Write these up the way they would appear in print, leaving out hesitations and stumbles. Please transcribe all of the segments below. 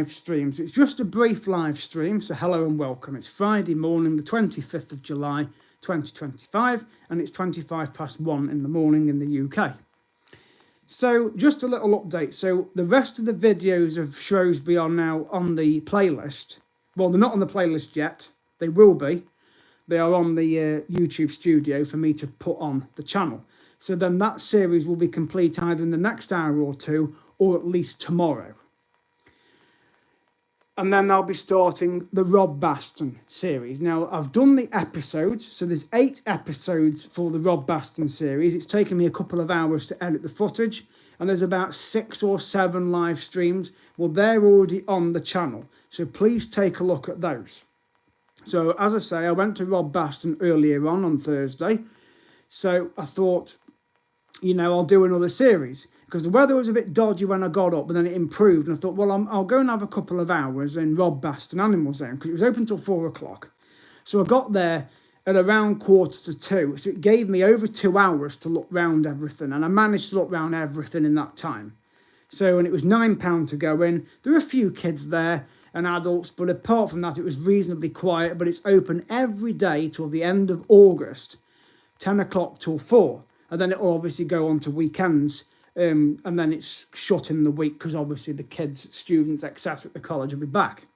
streams. It's just a brief live stream, so hello and welcome. It's Friday morning, the 25th of July 2025, and it's 1:25 in the morning in the UK. So just a little update. So the rest of the videos of Shrewsbury are now on the playlist. Well, they're not on the playlist yet. They will be. They are on the YouTube studio for me to put on the channel. So then that series will be complete either in the next hour or two, or at least tomorrow. And then I'll be starting the Rodbaston series. Now, I've done the episodes, so there's 8 episodes for the Rodbaston series. It's taken me a couple of hours to edit the footage, and there's about 6 or 7 live streams. Well, they're already on the channel, so please take a look at those. So, as I say, I went to Rodbaston earlier on Thursday, so I thought, you know, I'll do another series. Because the weather was a bit dodgy when I got up, but then it improved. And I thought, well, I'll go and have a couple of hours in Rodbaston Animal Zone, because it was open till 4 o'clock. So I got there at around 1:45. So it gave me over 2 hours to look round everything. And I managed to look round everything in that time. So, and it was £9 to go in. There were a few kids there and adults, but apart from that, it was reasonably quiet. But it's open every day till the end of August, 10 o'clock till 4. And then it'll obviously go on to weekends. And then it's shut in the week because obviously the kids, students, etc. at the college will be back.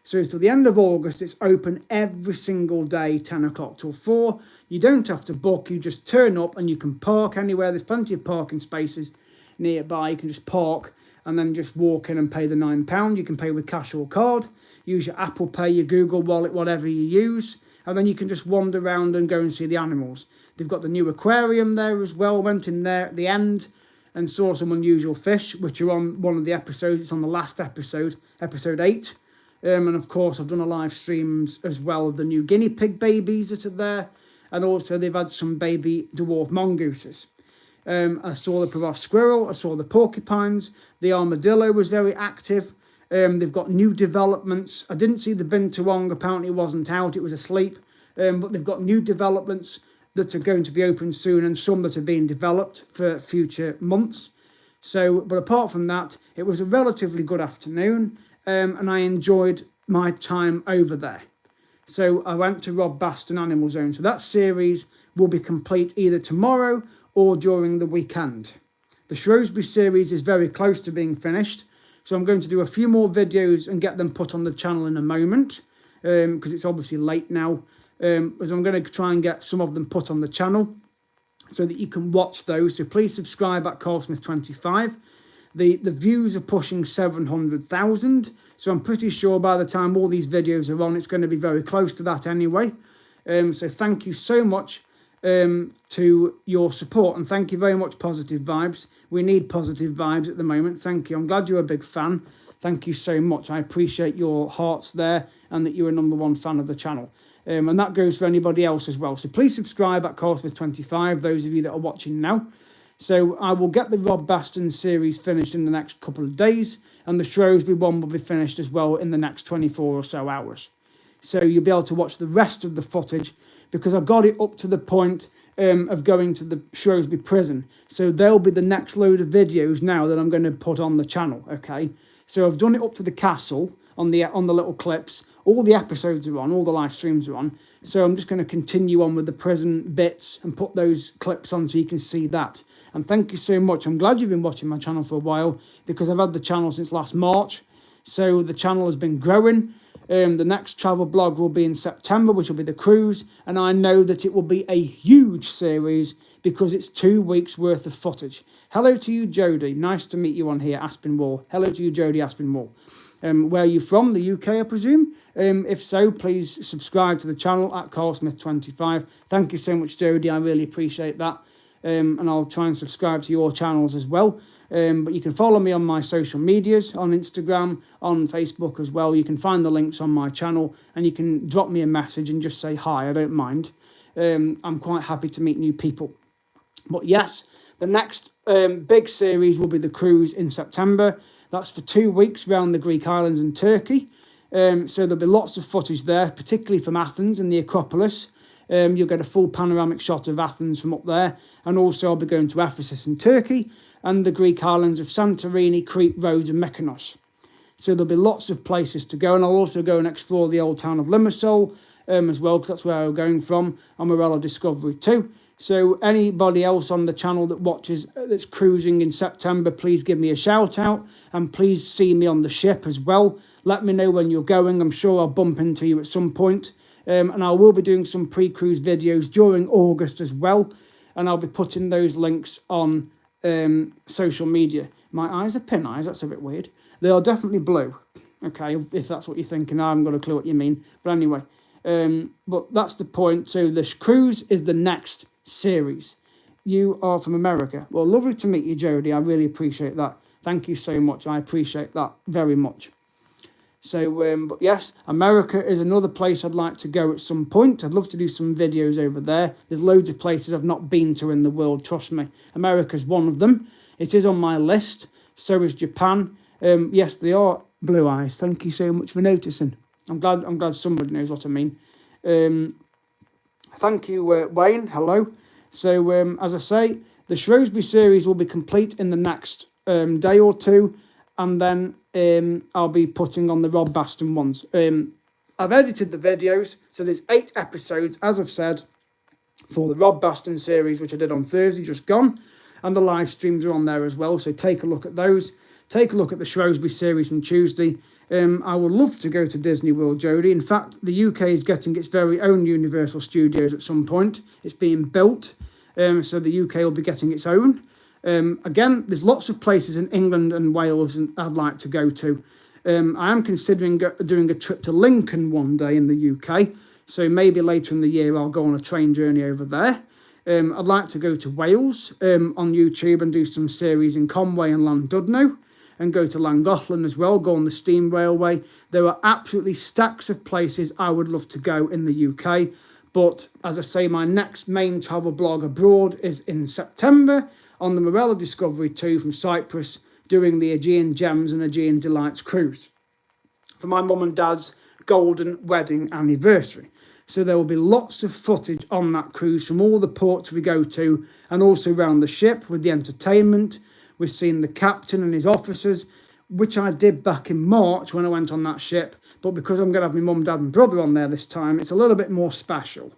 So till the end of August, it's open every single day, 10 o'clock till 4. You don't have to book, you just turn up and you can park anywhere. There's plenty of parking spaces nearby. You can just park and then just walk in and pay the £9. You can pay with cash or card. Use your Apple Pay, your Google Wallet, whatever you use. And then you can just wander around and go and see the animals. They've got the new aquarium there as well. Went in there at the end and saw some unusual fish, which are on one of the episodes. It's on the last episode, episode 8. And of course, I've done a live streams as well of the new guinea pig babies that are there. And also they've had some baby dwarf mongooses. I saw the Provost squirrel, I saw the porcupines. The armadillo was very active. They've got new developments. I didn't see the binturong, apparently it wasn't out, it was asleep. But they've got new developments that are going to be open soon, and some that are being developed for future months. So, but apart from that, it was a relatively good afternoon, and I enjoyed my time over there. So I went to Rodbaston Animal Zone. So that series will be complete either tomorrow or during the weekend. The Shrewsbury series is very close to being finished, so I'm going to do a few more videos and get them put on the channel in a moment, because it's obviously late now. As I'm going to try and get some of them put on the channel so that you can watch those. So please subscribe at CarlSmith25. The views are pushing 700,000. So I'm pretty sure by the time all these videos are on, it's going to be very close to that anyway. So thank you so much to your support. And thank you very much, Positive Vibes. We need positive vibes at the moment. Thank you. I'm glad you're a big fan. Thank you so much. I appreciate your hearts there and that you're a #1 fan of the channel. And that goes for anybody else as well. So please subscribe at CarlSmith25, those of you that are watching now. So I will get the Rodbaston series finished in the next couple of days, and the Shrewsbury one will be finished as well in the next 24 or so hours. So you'll be able to watch the rest of the footage, because I've got it up to the point of going to the Shrewsbury prison. So there'll be the next load of videos now that I'm going to put on the channel, okay? So I've done it up to the castle on the little clips. All the episodes are on, all the live streams are on. So I'm just going to continue on with the prison bits and put those clips on so you can see that. And thank you so much. I'm glad you've been watching my channel for a while, because I've had the channel since last March. So the channel has been growing. The next travel blog will be in September, which will be the cruise. And I know that it will be a huge series because it's 2 weeks worth of footage. Hello to you, Jodie. Nice to meet you on here, Aspinwall. Hello to you, Jodie Aspinwall. Where are you from? The UK, I presume? If so, please subscribe to the channel at CarlSmith25. Thank you so much, Jodie. I really appreciate that. And I'll try and subscribe to your channels as well. But you can follow me on my social medias, on Instagram, on Facebook as well. You can find the links on my channel, and you can drop me a message and just say hi. I don't mind. I'm quite happy to meet new people. But yes, the next big series will be the cruise in September. That's for 2 weeks around the Greek islands and Turkey. So there'll be lots of footage there, particularly from Athens and the Acropolis. You'll get a full panoramic shot of Athens from up there. And also I'll be going to Ephesus in Turkey and the Greek islands of Santorini, Crete, Rhodes and Mykonos. So there'll be lots of places to go, and I'll also go and explore the old town of Limassol as well, because that's where I'm going from on Morella Discovery too. So anybody else on the channel that watches that's cruising in September, please give me a shout out, and please see me on the ship as well. Let me know when you're going. I'm sure I'll bump into you at some point. And I will be doing some pre-cruise videos during August as well, and I'll be putting those links on social media. My eyes are pin eyes, that's a bit weird. They are definitely blue, okay, if that's what you're thinking. I haven't got a clue what you mean, but anyway, but that's the point. So the cruise is the next series. You are from America. Well, lovely to meet you, Jodie. I really appreciate that. Thank you so much. I appreciate that very much. So, but yes, America is another place I'd like to go at some point. I'd love to do some videos over there. There's loads of places I've not been to in the world, trust me. America's one of them. It is on my list. So is Japan. Yes, they are blue eyes. Thank you so much for noticing. I'm glad somebody knows what I mean. Thank you, Wayne. Hello. So, as I say, the Shrewsbury series will be complete in the next day or two, and then I'll be putting on the Rodbaston ones. I've edited the videos, so there's 8 episodes, as I've said, for the Rodbaston series, which I did on Thursday, just gone, and the live streams are on there as well, so take a look at those. Take a look at the Shrewsbury series on Tuesday. I would love to go to Disney World, Jodie. In fact, the UK is getting its very own Universal Studios at some point. It's being built, so the UK will be getting its own. Again, there's lots of places in England and Wales I'd like to go to. I am considering doing a trip to Lincoln one day in the UK, so maybe later in the year I'll go on a train journey over there. I'd like to go to Wales on YouTube and do some series in Conway and Llandudno, and go to Llangollen as well, go on the steam railway. There are absolutely stacks of places I would love to go in the UK, but as I say, my next main travel blog abroad is in September, on the Morella Discovery 2 from Cyprus, doing the Aegean Gems and Aegean Delights cruise for my mum and dad's golden wedding anniversary. So there will be lots of footage on that cruise from all the ports we go to, and also around the ship with the entertainment. We've seen the captain and his officers, which I did back in March when I went on that ship. But because I'm going to have my mum, dad and brother on there this time, it's a little bit more special.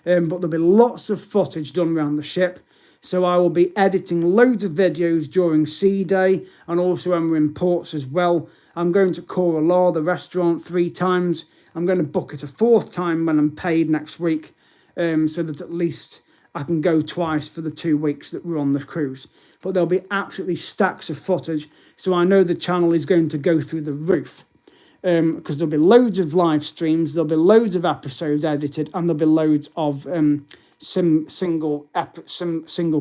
But there'll be lots of footage done around the ship. So I will be editing loads of videos during Sea Day, and also when we're in ports as well. I'm going to Cora La, the restaurant, 3 times. I'm going to book it a 4th time when I'm paid next week, so that at least I can go twice for the 2 weeks that we're on the cruise. But there'll be absolutely stacks of footage, so I know the channel is going to go through the roof. Because there'll be loads of live streams, there'll be loads of episodes edited, and there'll be loads of single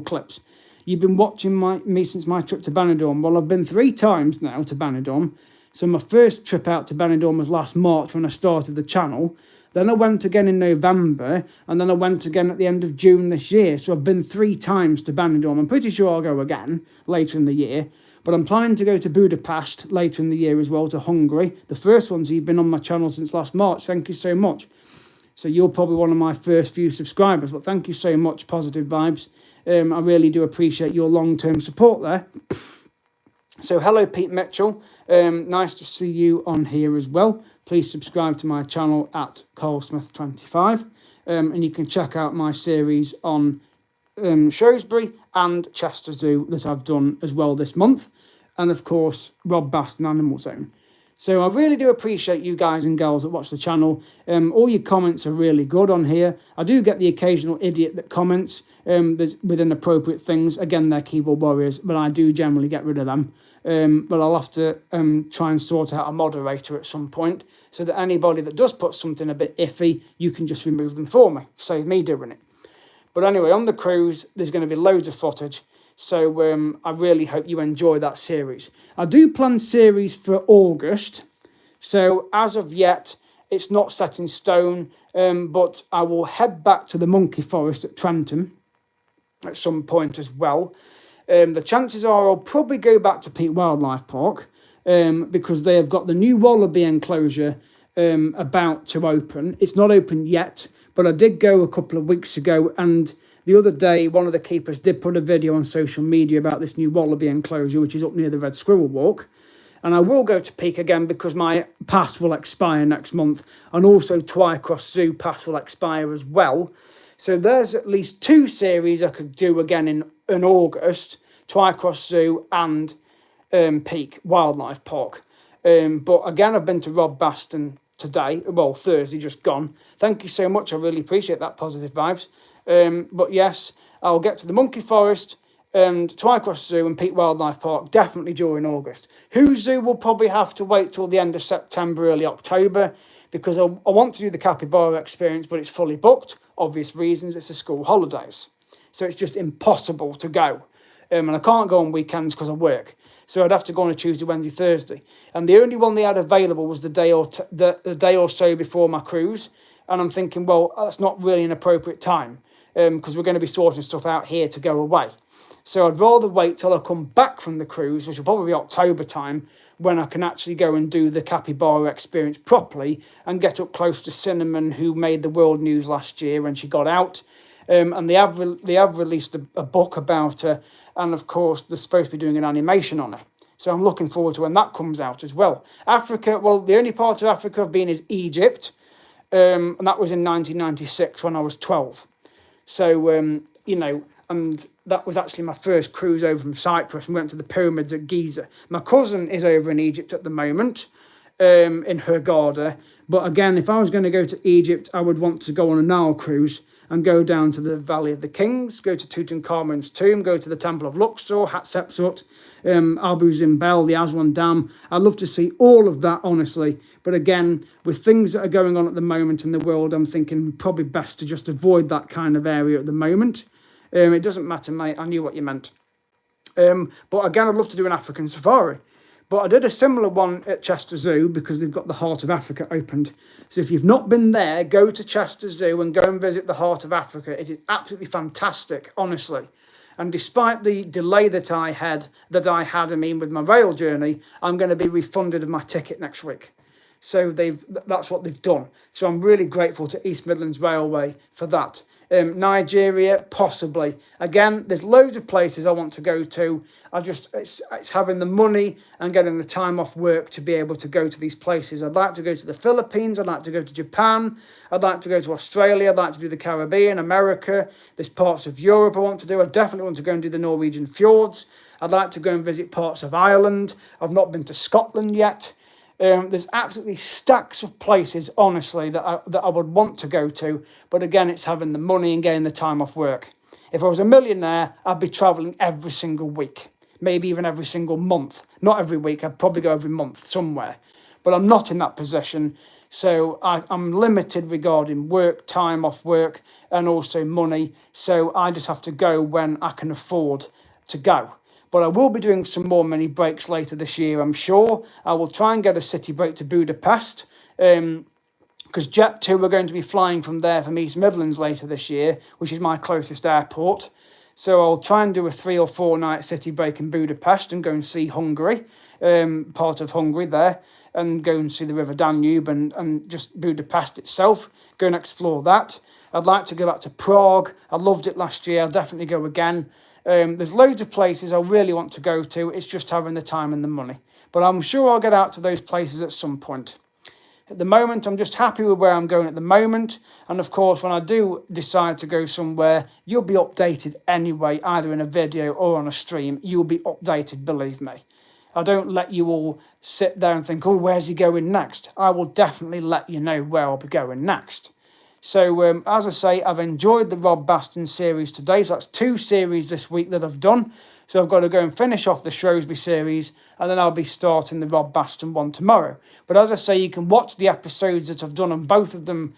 clips. You've been watching me since my trip to Benidorm. Well, I've been 3 times now to Benidorm. So my first trip out to Benidorm was last March when I started the channel. Then I went again in November, and then I went again at the end of June this year. So I've been 3 times to Benidorm. I'm pretty sure I'll go again later in the year. But I'm planning to go to Budapest later in the year as well, to Hungary. The first ones, you've been on my channel since last March. Thank you so much. So you're probably one of my first few subscribers. But thank you so much, Positive Vibes. I really do appreciate your long-term support there. So hello, Pete Mitchell. Nice to see you on here as well. Please subscribe to my channel at CarlSmith25. And you can check out my series on Shrewsbury and Chester Zoo that I've done as well this month. And of course, Rodbaston Animal Zone. So I really do appreciate you guys and girls that watch the channel. All your comments are really good on here. I do get the occasional idiot that comments with inappropriate things. Again, they're keyboard warriors, but I do generally get rid of them. But I'll have to try and sort out a moderator at some point, so that anybody that does put something a bit iffy, you can just remove them for me. Save me doing it. But anyway, on the cruise, there's going to be loads of footage. So I really hope you enjoy that series. I do plan series for August. So as of yet, it's not set in stone. But I will head back to the Monkey Forest at Trentham at some point as well. The chances are I'll probably go back to Peak Wildlife Park because they have got the new wallaby enclosure about to open. It's not open yet, but I did go a couple of weeks ago, and the other day one of the keepers did put a video on social media about this new wallaby enclosure, which is up near the Red Squirrel Walk. And I will go to Peak again because my pass will expire next month. And also Twycross Zoo pass will expire as well. So there's at least 2 series I could do again in August. Twycross Zoo and Peak Wildlife Park. But again, I've been to Rodbaston today. Well, Thursday, just gone. Thank you so much. I really appreciate that positive vibes. But yes, I'll get to the Monkey Forest, Twycross Zoo and Peak Wildlife Park definitely during August. Who Zoo will probably have to wait till the end of September, early October, because I want to do the capybara experience, but it's fully booked. Obvious reasons, it's the school holidays. So it's just impossible to go. And I can't go on weekends because I work. So I'd have to go on a Tuesday, Wednesday, Thursday. And the only one they had available was the day or so before my cruise. And I'm thinking, well, that's not really an appropriate time because we're going to be sorting stuff out here to go away. So I'd rather wait till I come back from the cruise, which will probably be October time, when I can actually go and do the capybara experience properly and get up close to Cinnamon, who made the world news last year when she got out. And they have released a book about her, and of course they're supposed to be doing an animation on her. So I'm looking forward to when that comes out as well. Africa, well, the only part of Africa I've been is Egypt, and that was in 1996 when I was 12. So, and that was actually my first cruise over from Cyprus, and went to the pyramids at Giza. My cousin is over in Egypt at the moment, in Hurghada. But again, if I was going to go to Egypt, I would want to go on a Nile cruise and go down to the Valley of the Kings, go to Tutankhamun's tomb, go to the Temple of Luxor, Hatshepsut, Abu Simbel, the Aswan Dam. I'd love to see all of that, honestly. But again, with things that are going on at the moment in the world, I'm thinking probably best to just avoid that kind of area at the moment. It doesn't matter, mate. I knew what you meant. But again, I'd love to do an African safari. But I did a similar one at Chester Zoo because they've got the Heart of Africa opened. So if you've not been there, go to Chester Zoo and go and visit the Heart of Africa. It is absolutely fantastic, honestly. And despite the delay that I had, with my rail journey, I'm going to be refunded of my ticket next week. So that's what they've done. So I'm really grateful to East Midlands Railway for that. Nigeria, possibly. Again, there's loads of places I want to go to. It's having the money and getting the time off work to be able to go to these places. I'd like to go to the Philippines. I'd like to go to Japan. I'd like to go to Australia. I'd like to do the Caribbean, America. There's parts of Europe I want to do. I definitely want to go and do the Norwegian fjords. I'd like to go and visit parts of Ireland. I've not been to Scotland yet. There's absolutely stacks of places, honestly, that I would want to go to. But again, it's having the money and getting the time off work. If I was a millionaire, I'd be travelling every single week, maybe even every single month. Not every week, I'd probably go every month somewhere. But I'm not in that position. So I'm limited regarding work, time off work, and also money. So I just have to go when I can afford to go. But I will be doing some more mini breaks later this year, I'm sure. I will try and get a city break to Budapest, because Jet2 are going to be flying from there from East Midlands later this year, which is my closest airport. So I'll try and do a 3 or 4 night city break in Budapest and go and see Hungary, part of Hungary there, and go and see the River Danube and just Budapest itself, go and explore that. I'd like to go back to Prague. I loved it last year. I'll definitely go again. There's loads of places I really want to go to. It's just having the time and the money. But I'm sure I'll get out to those places at some point. At the moment, I'm just happy with where I'm going at the moment. And of course, when I do decide to go somewhere, you'll be updated anyway, either in a video or on a stream. You'll be updated, believe me. I don't let you all sit there and think, oh, where's he going next? I will definitely let you know where I'll be going next. So, as I say, I've enjoyed the Rodbaston series today. So that's 2 series this week that I've done. So I've got to go and finish off the Shrewsbury series, and then I'll be starting the Rodbaston one tomorrow. But as I say, you can watch the episodes that I've done on both of them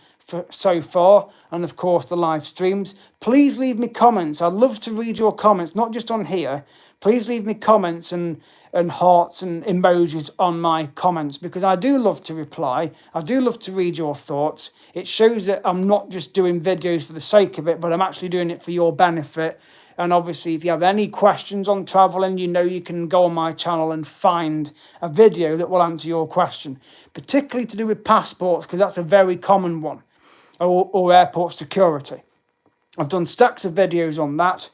so far, and of course the live streams. Please leave me comments. I'd love to read your comments, not just on here. Please leave me comments and hearts and emojis on my comments, because I do love to reply. I do love to read your thoughts. It shows that I'm not just doing videos for the sake of it, but I'm actually doing it for your benefit. And obviously, if you have any questions on travelling, you can go on my channel and find a video that will answer your question, particularly to do with passports, because that's a very common one, or airport security. I've done stacks of videos on that.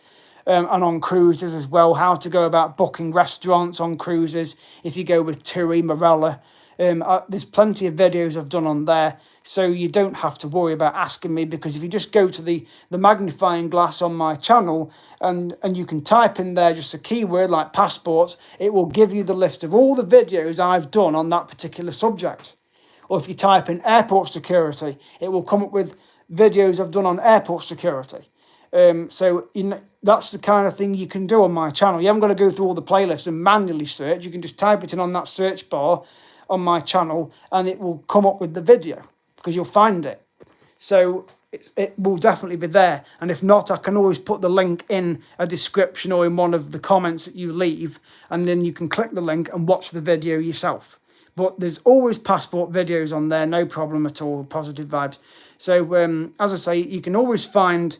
and on cruises as well, how to go about booking restaurants on cruises if you go with TUI, Marella. There's plenty of videos I've done on there, so you don't have to worry about asking me, because if you just go to the magnifying glass on my channel and you can type in there just a keyword like passports, it will give you the list of all the videos I've done on that particular subject. Or if you type in airport security, it will come up with videos I've done on airport security. So that's the kind of thing you can do on my channel. You haven't got to go through all the playlists and manually search. You can just type it in on that search bar on my channel and it will come up with the video, because you'll find it. So it will definitely be there. And if not, I can always put the link in a description or in one of the comments that you leave, and then you can click the link and watch the video yourself. But there's always passport videos on there, no problem at all, positive vibes. So as I say, you can always find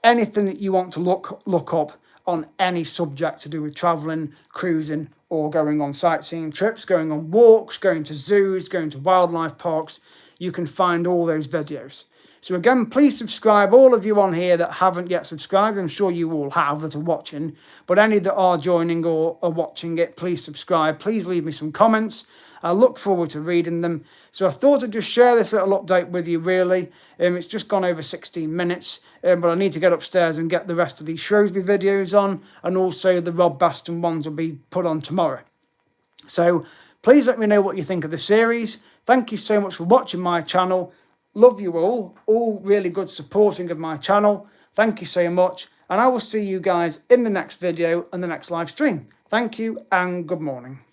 anything that you want to look up on any subject to do with travelling, cruising, or going on sightseeing trips, going on walks, going to zoos, going to wildlife parks. You can find all those videos. So again, please subscribe, all of you on here that haven't yet subscribed. I'm sure you all have that are watching, but any that are joining or are watching it, please subscribe. Please leave me some comments. I look forward to reading them. So I thought I'd just share this little update with you, really. It's just gone over 16 minutes, but I need to get upstairs and get the rest of these Shrewsbury videos on, and also the Rodbaston ones will be put on tomorrow. So please let me know what you think of the series. Thank you so much for watching my channel. Love you all really good supporting of my channel. Thank you so much, and I will see you guys in the next video and the next live stream. Thank you and good morning.